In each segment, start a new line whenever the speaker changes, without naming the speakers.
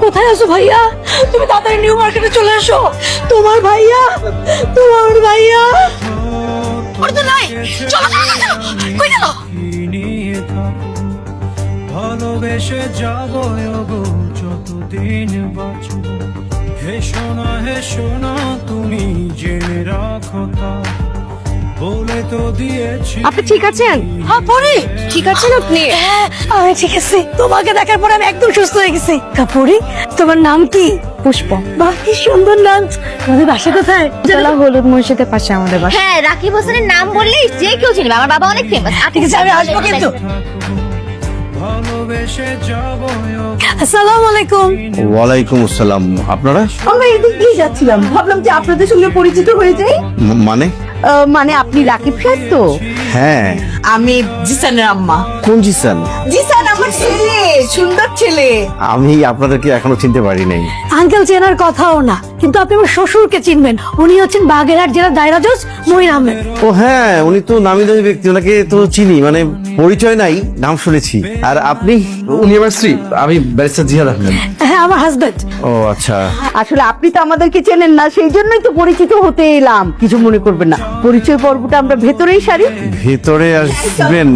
কোথায় আছো ভাইয়া? তুমি তাড়াতাড়ি নিউ মার্কেটে চলে এসো। তোমার ভাইয়া, তোমার ভাইয়া ওর তো নাই। চলো চলো চলো, কই গেল?
ভালোবেসে যাবো গো যতদিন বাঁচব। হে সোনা তুমি জেনে রাখো তা বলে তো দিয়েছি।
আপনি ঠিক আছেন?
হ্যাঁ পরি,
ঠিক আছেন আপনি?
হ্যাঁ আমি ঠিক আছি। তোমাকে দেখার পর আমি একদম সুস্থ হয়ে গেছি। কাপুরি, তোমার নাম কি?
পুষ্প।
বাহ কি সুন্দর নাম। তোমাদের বাসা কোথায়?
জেলা হলুদ মসজিদের পাশে আমাদের বাসা।
হ্যাঁ, রাকিব হোসেনের নাম বললেই যে কেউ চিনবে। আমার বাবা অনেক ফেমাস।
ঠিক আছে আমি আসবো কিন্তু।
ভালোবেসে যাবো
আসসালামু আলাইকুম।
ওয়ালাইকুম আসসালাম। আপনারা?
আমরা এদিক দিয়ে যাচ্ছিলাম, ভাবলাম যে আপনাদের সঙ্গে পরিচিত হয়ে যাই।
মানে?
মানে আপনি রাকিব সাহেব তো?
হ্যাঁ।
আমি জিসানের আম্মা।
কোন জিসান?
জিসান আমার ছেলে, সুন্দর ছেলে।
আমি আপনাদেরকে এখনো চিনতে পারি নাই।
আঙ্কেল চেনার কথাও না, কিন্তু আপনি আমার শ্বশুরকে চিনবেন। উনি হচ্ছেন বাগেরহাট জেলার দায়রা জজ মঈন আহমেদ।
ও হ্যাঁ, উনি তো নামি দামি ব্যক্তি, ওনাকে তো চিনি, মানে পরিচয় নাই, নাম শুনেছি। আর আপনি?
উনি আমার স্ত্রী, আমি ব্যারিস্টার জিহাদ আহমেদ।
হ্যাঁ আমার হাজবেন্ড।
ও আচ্ছা।
আসলে আপনি তো আমাদেরকে চেনেন না, সেই জন্যই তো পরিচিত হতে এলাম। কিছু মনে করবেন না, পরিচয় পর্বটা আমরা ভেতরেই সারি।
ভেতরে আসবেন?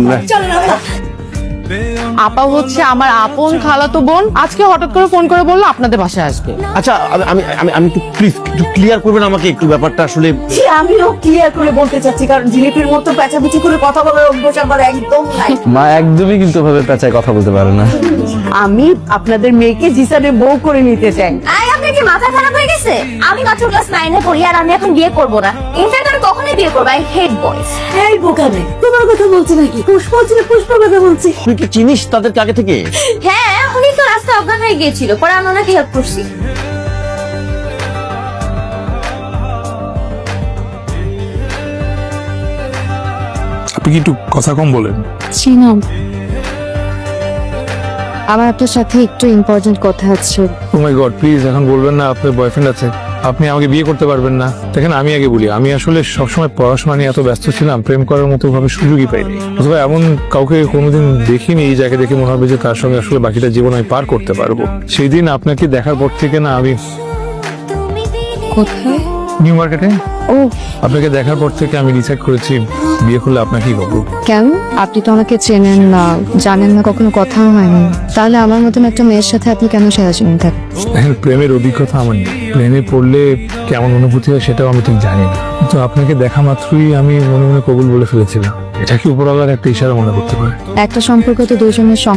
আপা হচ্ছে আমার আপন খালাতো বোন। আজকে হঠাৎ করে ফোন করে বললো আপনাদের বাসায় আসবে।
আচ্ছা আমি আমি আমি একটু প্লিজ একটু ক্লিয়ার করবেন আমাকে একটু ব্যাপারটা আসলে।
জি, আমিও ক্লিয়ার করে বলতে চাচ্ছি, কারণ জিলিপির মতো পেঁচাপিচি করে কথা বলার অভ্যাস আমার একদম নাই।
মা একদমই কিন্তু ভাবে পেঁচায় কথা বলতে পারে না।
আমি আপনাদের মেয়েকে জিসানের বউ করে নিতে চাই।
আয়, আপনার কি মাথা খারাপ হয়ে গেছে? আমি মাত্র ক্লাস 9-এ পড়ি আর আমি এখন বিয়ে করব না। ইনফ্যাক্ট আমি কখনোই বিয়ে করব। আই হেট বয়স।
এই বোকামে, তোমার কথা বলছি নাকি? পুষ্প ছিল, পুষ্প কথা বলছি।
তুই কি চিনিস তাদেরকে আগে থেকে?
হ্যাঁ, উনি তো রাস্তায় অজ্ঞান হয়ে গিয়েছিল, পরে আমি ওনাকে হেল্প করছি।
আপনি কি একটু কথা কম বলেন?
চিনাম, আমার আপনার সাথে একটু ইম্পর্টেন্ট কথা আছে।
ও মাই গড, প্লিজ এখন বলবেন না আপনার বয়ফ্রেন্ড আছে, আপনি আমাকে বিয়ে করতে পারবেন না। দেখেন আমি আগে বলি, আমি আসলে সবসময় পড়াশোনা নিয়ে এত ব্যস্ত ছিলাম, প্রেম করার মতো ভাবে সুযোগই পাইনি। অথবা এমন কাউকে কোনোদিন দেখিনি এই জায়গায় দেখে মনে হবে যে তার সঙ্গে আসলে বাকিটা জীবন আমি পার করতে পারবো। সেই দিন আপনাকে দেখার পর থেকে না আমি
কোথায়?
নিউ মার্কেটে
ও
আপনাকে দেখার পর থেকে আমি ডিসাইড করেছি বিয়ে করলে আপনাকেই করবো।
কেন? আপনি তো আমাকে চেনেন না, জানেন না, কখনো কথা হয়নি। তাহলে আমার মতন একটা মেয়ের সাথে আপনি কেন সারাজীবন থাকেন?
দেখেন, প্রেমের অভিজ্ঞতা আমার নেই, প্রেমে পড়লে কেমন অনুভূতি হয় সেটাও আমি ঠিক জানি না। কিন্তু আপনাকে দেখা মাত্রই আমি মনে মনে কবুল বলে ফেলেছিলাম। এটা কি উপরওয়ালার একটা ইশারা মনে করতে পারে?
একটা সম্পর্ক তো দুজনের